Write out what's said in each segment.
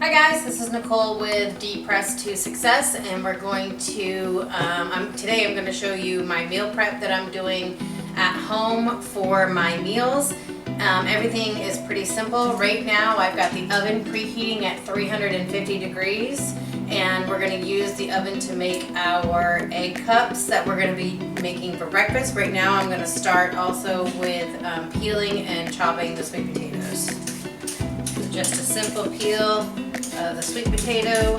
Hi guys, this is Nicole with Depress to Success, and we're going to, today I'm going to show you my meal prep that I'm doing at home for my meals. Everything is pretty simple. Right now I've got the oven preheating at 350 degrees, and we're going to use the oven to make our egg cups that we're going to be making for breakfast. Right now I'm going to start also with peeling and chopping the sweet potatoes. Just a simple peel of the sweet potato.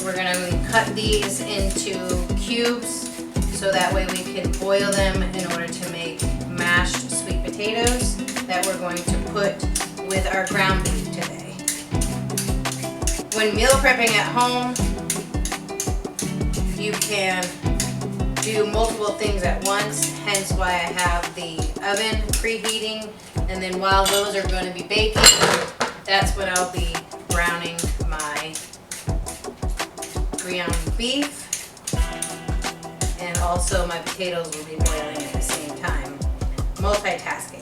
We're going to cut these into cubes so that way we can boil them in order to make mashed sweet potatoes that we're going to put with our ground beef today. When meal prepping at home, you can do multiple things at once, hence why I have the oven preheating, and then while those are going to be baking, that's when I'll be browning my ground beef, and also my potatoes will be boiling at the same time. Multitasking.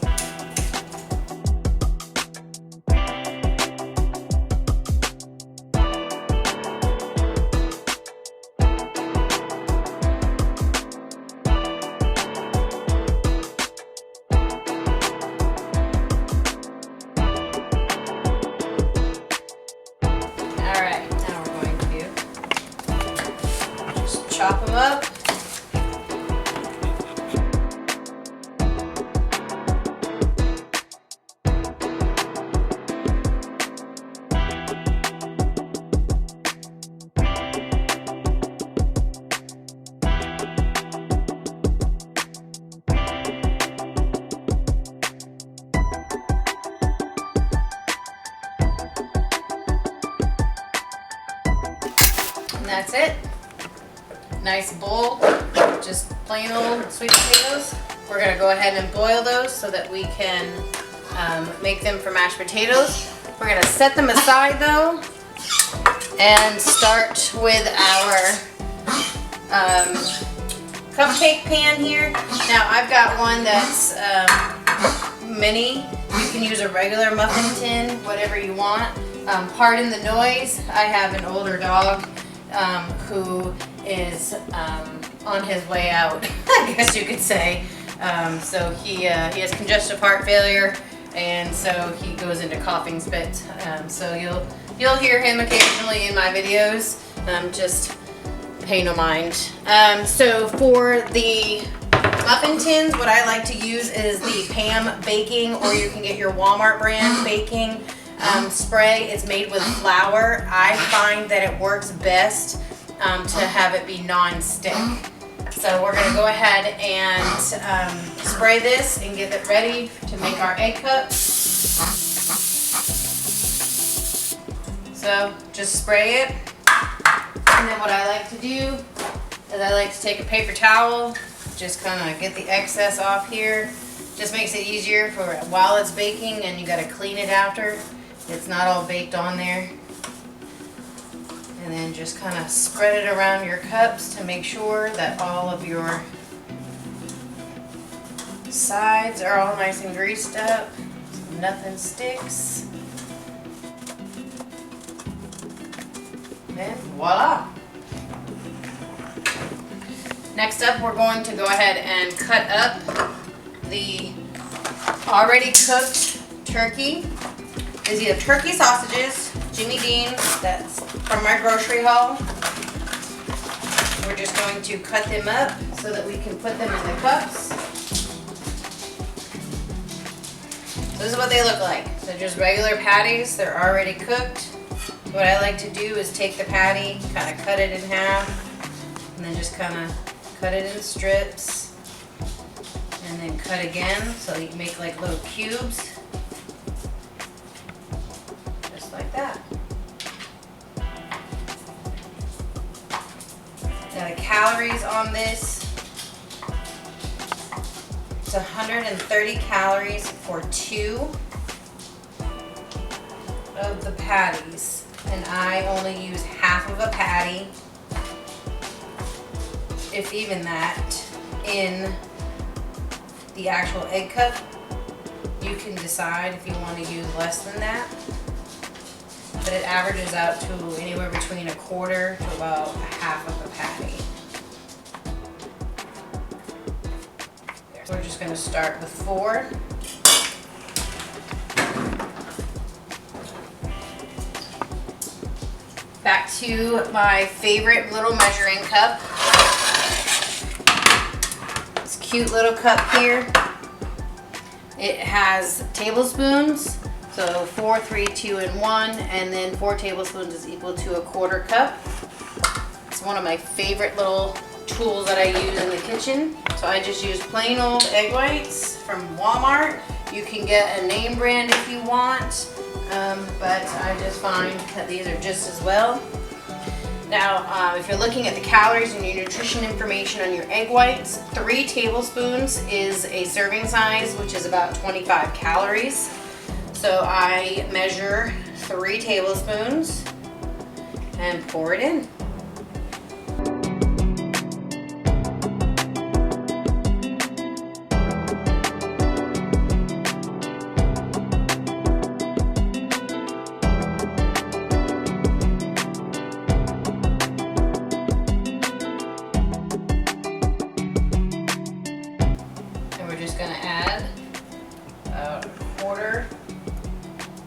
Chop them up. And that's it. Nice bowl, just plain old sweet potatoes. We're going to go ahead and boil those so that we can make them for mashed potatoes. We're going to set them aside though and start with our cupcake pan here. Now I've got one that's mini. You can use a regular muffin tin, whatever you want. Pardon the noise, I have an older dog who is on his way out, I guess you could say. So he has congestive heart failure, and so he goes into coughing fits. So you'll hear him occasionally in my videos. Just pay no mind. So for the muffin tins, what I like to use is the Pam baking, or you can get your Walmart brand baking spray. It's made with flour. I find that it works best to have it be non-stick. So we're going to go ahead and spray this and get it ready to make our egg cups. So just spray it, and then what I like to do is I like to take a paper towel, just kind of get the excess off here. Just makes it easier for while it's baking, and you got to clean it after. It's not all baked on there. And then just kind of spread it around your cups to make sure that all of your sides are all nice and greased up, so nothing sticks. And voila! Next up, we're going to go ahead and cut up the already cooked turkey. These are turkey sausages, Jimmy Dean's, that's from my grocery haul. We're just going to cut them up so that we can put them in the cups. This is what they look like. They're just regular patties. They're already cooked. What I like to do is take the patty, kind of cut it in half, and then just kind of cut it in strips, and then cut again so you can make like little cubes. Like that. Now the calories on this, it's 130 calories for 2 of the patties, and I only use half of a patty, if even that, in the actual egg cup. You can decide if you want to use less than that. but it averages out to anywhere between 1/4 to about 1/2 of a patty. So we're just going to start with 4. Back to my favorite little measuring cup. This cute little cup here. It has tablespoons, so 4, 3, 2, and 1, and then 4 tablespoons is equal to 1/4 cup. It's one of my favorite little tools that I use in the kitchen. So I just use plain old egg whites from Walmart. You can get a name brand if you want, but I just find that these are just as well. Now, if you're looking at the calories and your nutrition information on your egg whites, 3 tablespoons is a serving size, which is about 25 calories. So I measure 3 tablespoons and pour it in. Going to add about 1/4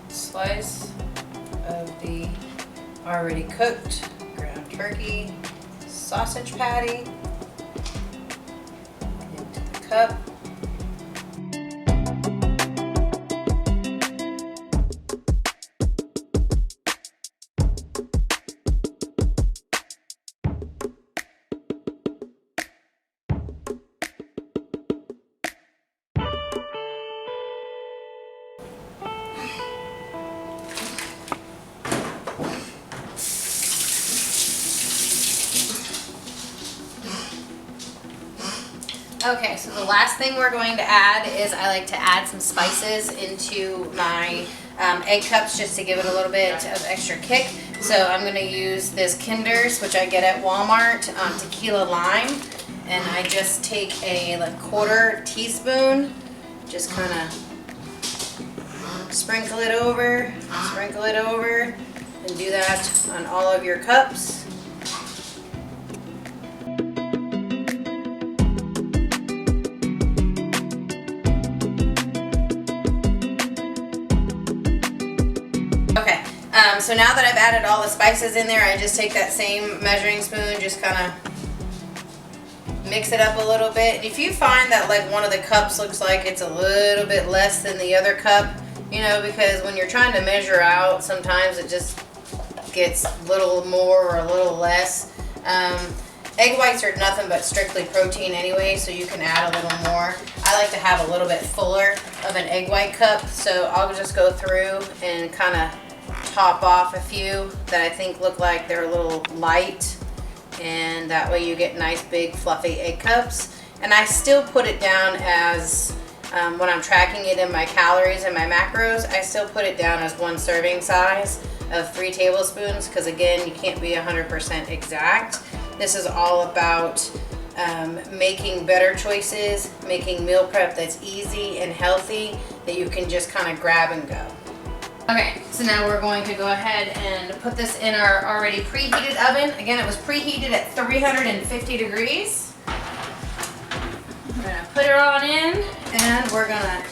slice of the already cooked ground turkey sausage patty into the cup. Okay, so the last thing we're going to add is I like to add some spices into my egg cups just to give it a little bit of extra kick. So I'm going to use this Kinder's, which I get at Walmart, tequila lime, and I just take a 1/4 teaspoon, just kind of sprinkle it over, and do that on all of your cups. Okay, so now that I've added all the spices in there, I just take that same measuring spoon, just kind of mix it up a little bit. If you find that like one of the cups looks like it's a little bit less than the other cup, you know, because when you're trying to measure out, sometimes it just gets a little more or a little less. Egg whites are nothing but strictly protein anyway, so you can add a little more. I like to have a little bit fuller of an egg white cup, so I'll just go through and kind of top off a few that I think look like they're a little light, and that way you get nice big fluffy egg cups. And I still put it down as, when I'm tracking it in my calories and my macros, I still put it down as 1 serving size of 3 tablespoons, because again, you can't be 100% exact. This is all about making better choices, making meal prep that's easy and healthy, that you can just kind of grab and go. Okay, so now we're going to go ahead and put this in our already preheated oven. Again, it was preheated at 350 degrees. We're gonna put it on in, and we're gonna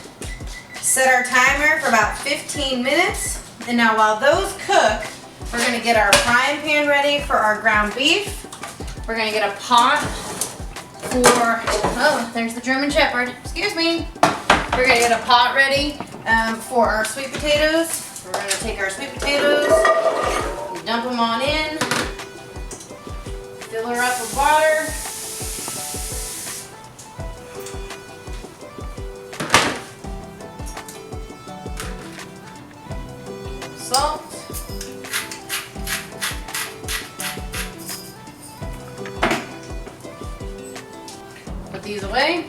set our timer for about 15 minutes. And now while those cook, we're gonna get our frying pan ready for our ground beef. We're gonna get a pot for, oh, there's the German Shepherd, excuse me. We're gonna get a pot ready for our sweet potatoes. We're gonna take our sweet potatoes, dump them on in, fill her up with water. Salt. Put these away.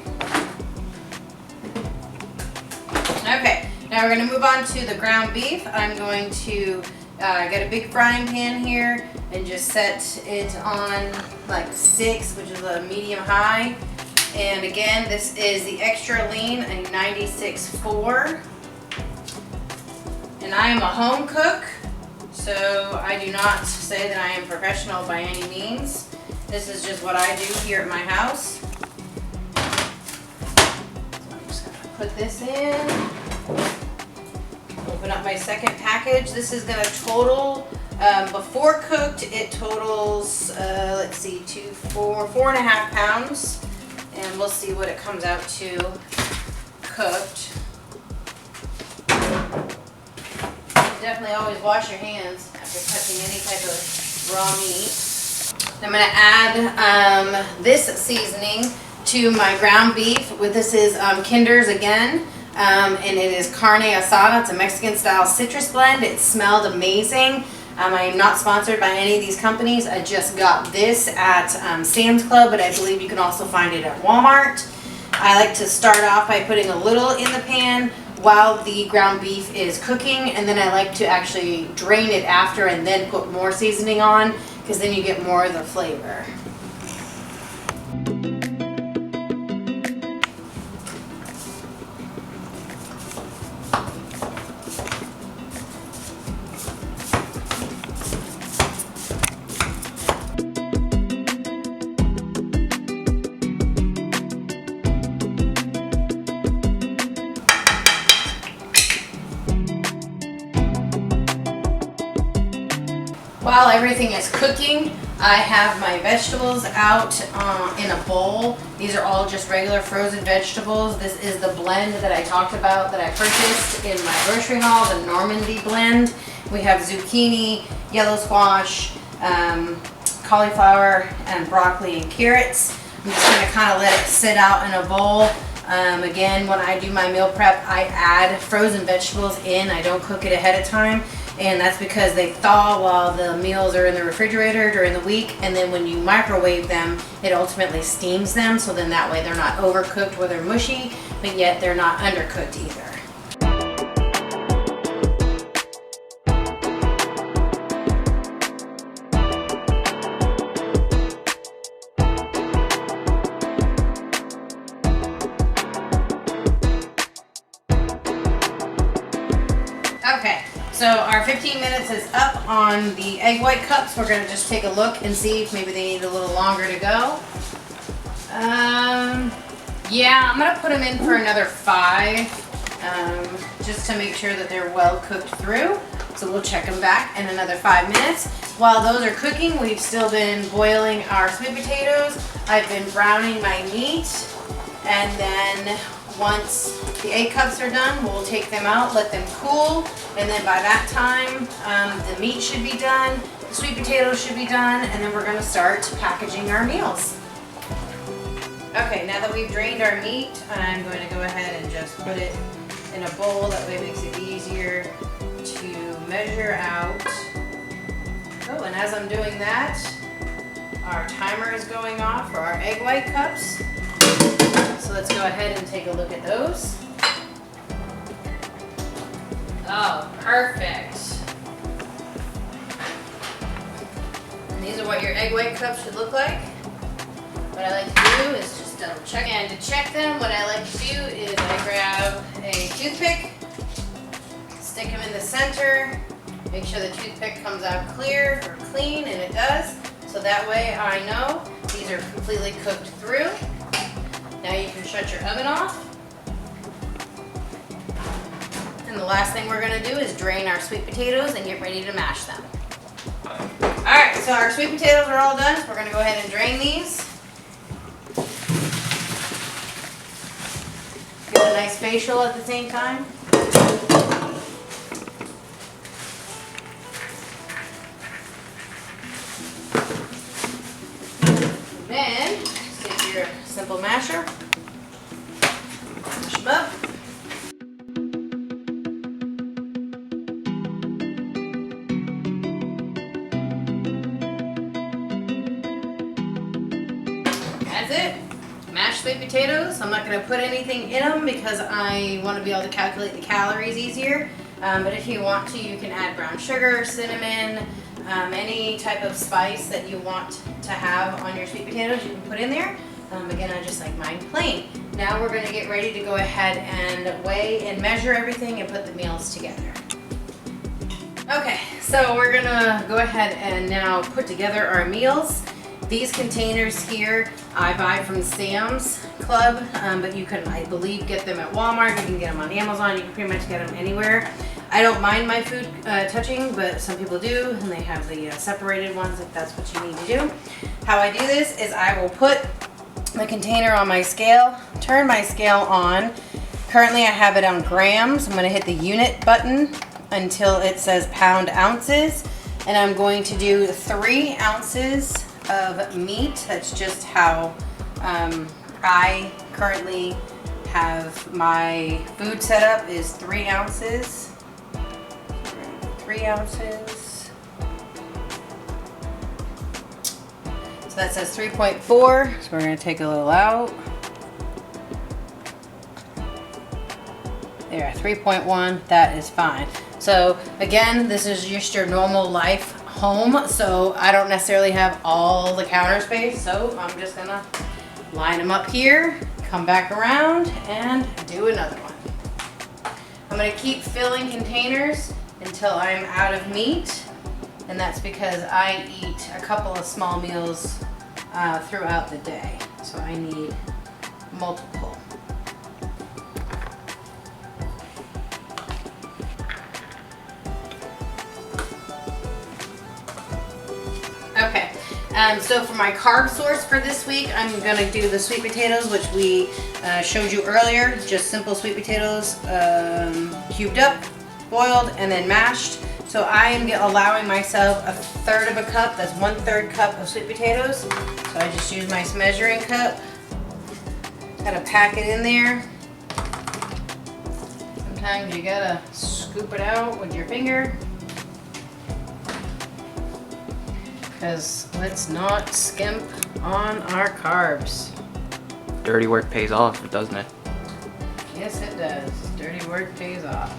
Okay, now we're going to move on to the ground beef. I'm going to get a big frying pan here and just set it on like 6, which is a medium high. And again, this is the extra lean, a 96.4. And I am a home cook, So I do not say that I am professional by any means. This is just what I do here at my house. So I'm just gonna put this in. Open up my second package. This is gonna total, before cooked, it totals, let's see, 4.5 pounds. And we'll see what it comes out to cooked. Definitely always wash your hands after touching any type of raw meat. I'm gonna add this seasoning to my ground beef. This is Kinder's again, and it is carne asada. It's a Mexican style citrus blend. It smelled amazing. I am not sponsored by any of these companies. I just got this at Sam's Club, but I believe you can also find it at Walmart. I like to start off by putting a little in the pan while the ground beef is cooking, and then I like to actually drain it after and then put more seasoning on, because then you get more of the flavor. While everything is cooking, I have my vegetables out in a bowl. These are all just regular frozen vegetables. This is the blend that I talked about that I purchased in my grocery haul, the Normandy blend. We have zucchini, yellow squash, cauliflower, and broccoli and carrots. I'm just going to kind of let it sit out in a bowl. Again, when I do my meal prep, I add frozen vegetables in. I don't cook it ahead of time. And that's because they thaw while the meals are in the refrigerator during the week, and then when you microwave them, it ultimately steams them, so then that way they're not overcooked where they're mushy, but yet they're not undercooked either. Okay. So our 15 minutes is up on the egg white cups. We're going to just take a look and see if maybe they need a little longer to go. Yeah, I'm going to put them in for another 5, just to make sure that they're well cooked through. So we'll check them back in another 5 minutes. While those are cooking, we've still been boiling our sweet potatoes. I've been browning my meat, and then once the egg cups are done, we'll take them out, let them cool, and then by that time, the meat should be done, the sweet potatoes should be done, and then we're going to start packaging our meals. Okay, now that we've drained our meat, I'm going to go ahead and just put it in a bowl. That way it makes it easier to measure out. Oh, and as I'm doing that, our timer is going off for our egg white cups. So let's go ahead and take a look at those. Oh, perfect. And these are what your egg white cups should look like. What I like to do is just double check. And to check them, what I like to do is I grab a toothpick, stick them in the center, make sure the toothpick comes out clear or clean, and it does. So that way I know these are completely cooked through. Now you can shut your oven off. And the last thing we're going to do is drain our sweet potatoes and get ready to mash them. Alright, so our sweet potatoes are all done. So we're going to go ahead and drain these. Get a nice facial at the same time. And then, just take your simple masher, mash them up. That's it. Mashed sweet potatoes. I'm not going to put anything in them because I want to be able to calculate the calories easier. But if you want to, you can add brown sugar, cinnamon, any type of spice that you want to have on your sweet potatoes, you can put in there. Again, I just like mine plain. Now we're going to get ready to go ahead and weigh and measure everything and put the meals together. Okay, so we're gonna go ahead and now put together our meals. These containers here I buy from Sam's Club, but you can, I believe, get them at Walmart. You can get them on Amazon. You can pretty much get them anywhere. I don't mind my food touching, but some people do, and they have the separated ones if that's what you need to do. How I do this is I will put the container on my scale, turn my scale on. Currently I have it on grams. I'm gonna hit the unit button until it says pound ounces, and I'm going to do 3 ounces of meat. That's just how I currently have my food set up, is 3 ounces. 3 ounces. So that says 3.4, so we're gonna take a little out. There, 3.1, that is fine. So again, this is just your normal life home, so I don't necessarily have all the counter space, so I'm just gonna line them up here, come back around, and do another one. I'm gonna keep filling containers until I'm out of meat, and that's because I eat a couple of small meals throughout the day, so I need multiple. Okay, so for my carb source for this week, I'm gonna do the sweet potatoes, which we showed you earlier. Just simple sweet potatoes, cubed up, boiled, and then mashed. So I am allowing myself 1/3 of a cup, that's 1/3 cup of sweet potatoes. So I just use my measuring cup. Gotta pack it in there. Sometimes you gotta scoop it out with your finger. Because let's not skimp on our carbs. Dirty work pays off, doesn't it? Yes, it does. Dirty work pays off.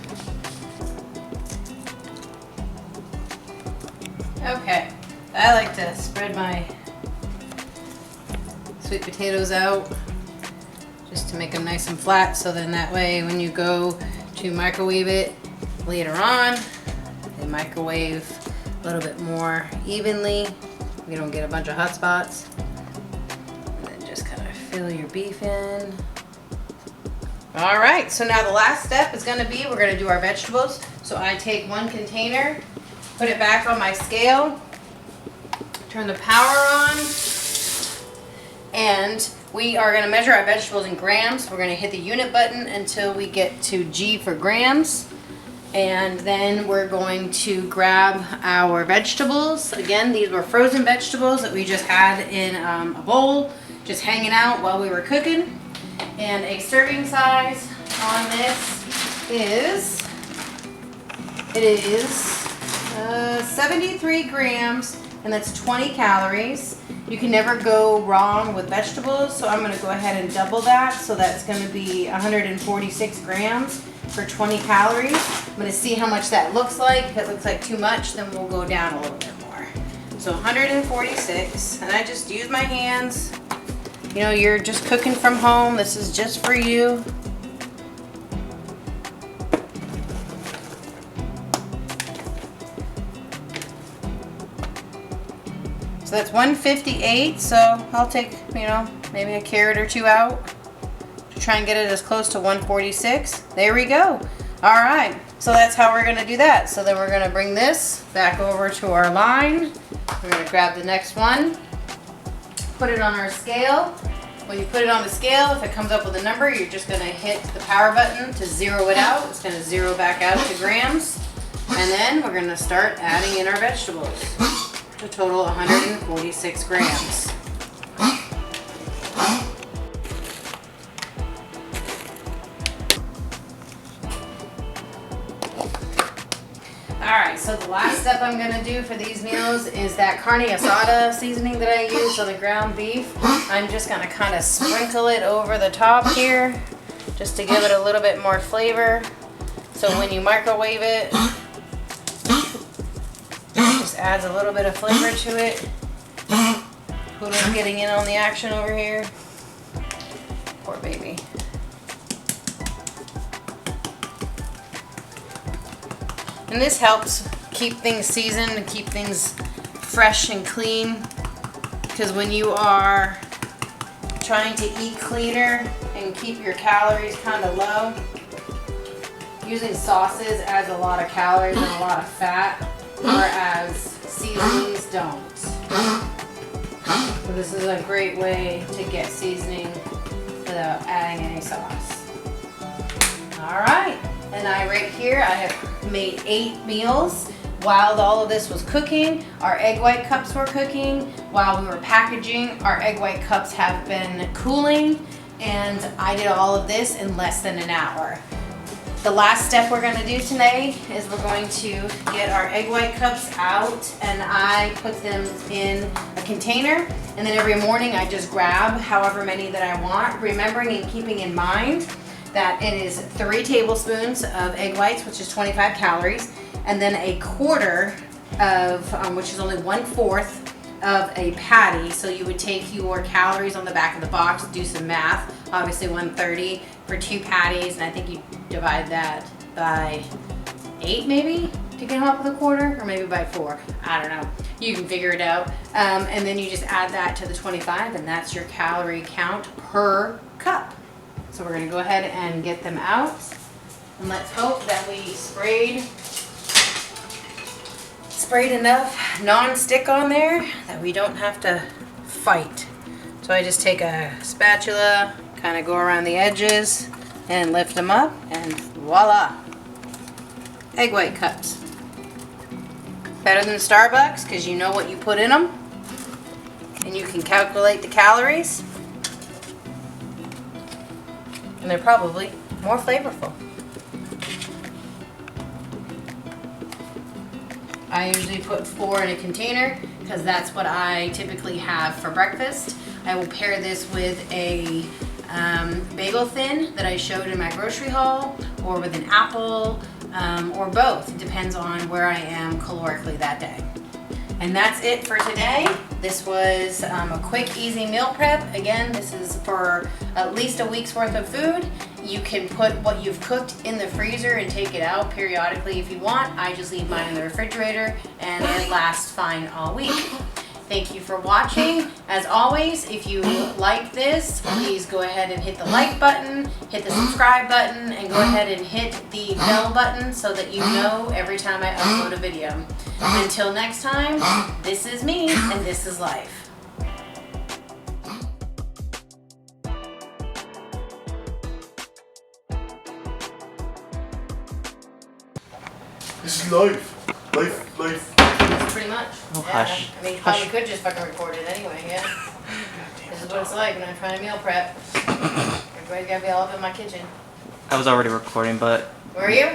Okay, I like to spread my sweet potatoes out just to make them nice and flat, so then that way when you go to microwave it later on, they microwave a little bit more evenly. You don't get a bunch of hot spots. And then just kind of fill your beef in. All right, so now the last step is gonna be, we're gonna do our vegetables. So I take 1 container, put it back on my scale, turn the power on, and we are gonna measure our vegetables in grams. We're gonna hit the unit button until we get to G for grams. And then we're going to grab our vegetables. Again, these were frozen vegetables that we just had in a bowl, just hanging out while we were cooking. And a serving size on this is, 73 grams, and that's 20 calories. You can never go wrong with vegetables, so I'm gonna go ahead and double that. So that's gonna be 146 grams for 20 calories. I'm gonna see how much that looks like. If it looks like too much, then we'll go down a little bit more. So 146, and I just use my hands. You know, you're just cooking from home. This is just for you. So that's 158, so I'll take, you know, maybe a carrot or 2 out to try and get it as close to 146. There we go. All right, so that's how we're gonna do that. So then we're gonna bring this back over to our line. We're gonna grab the next one, put it on our scale. When you put it on the scale, if it comes up with a number, you're just gonna hit the power button to zero it out. It's gonna zero back out to grams. And then we're gonna start adding in our vegetables. A total 146 grams. Alright, so the last step I'm going to do for these meals is that carne asada seasoning that I use on the ground beef. I'm just going to kind of sprinkle it over the top here just to give it a little bit more flavor. So when you microwave it, just adds a little bit of flavor to it. Poodle's getting in on the action over here. Poor baby. And this helps keep things seasoned and keep things fresh and clean. Because when you are trying to eat cleaner and keep your calories kind of low, using sauces adds a lot of calories and a lot of fat, whereas seasonings don't. So this is a great way to get seasoning without adding any sauce. All right, and right here I have made 8 meals. While all of this was cooking, our egg white cups were cooking. While we were packaging, our egg white cups have been cooling, and I did all of this in less than an hour. The last step we're gonna do today is we're going to get our egg white cups out, and I put them in a container, and then every morning I just grab however many that I want, remembering and keeping in mind that it is 3 tablespoons of egg whites, which is 25 calories, and then a quarter of, which is only 1/4 of a patty. So you would take your calories on the back of the box, do some math, obviously 130 for 2 patties, and I think you divide that by 8 maybe to come up with a quarter, or maybe by 4, I don't know. You can figure it out. And then you just add that to the 25, and that's your calorie count per cup. So we're gonna go ahead and get them out, and let's hope that we sprayed enough non-stick on there that we don't have to fight. So I just take a spatula, kind of go around the edges and lift them up, and voila, egg white cups. Better than Starbucks because you know what you put in them and you can calculate the calories, and they're probably more flavorful. I usually put 4 in a container because that's what I typically have for breakfast. I will pair this with a bagel thin that I showed in my grocery haul, or with an apple, or both. It depends on where I am calorically that day. And that's it for today. This was a quick, easy meal prep. Again, this is for at least a week's worth of food. You can put what you've cooked in the freezer and take it out periodically if you want. I just leave mine in the refrigerator and it lasts fine all week. Thank you for watching. As always, if you like this, please go ahead and hit the like button, hit the subscribe button, and go ahead and hit the bell button so that you know every time I upload a video. Until next time, this is me and this is life. This is life. Life. Pretty much. Oh, yeah. hush. I mean, you probably could just fucking record it anyway, yeah? This is what it's like when I'm trying to meal prep. Everybody's gotta be all up in my kitchen. I was already recording, but Were you?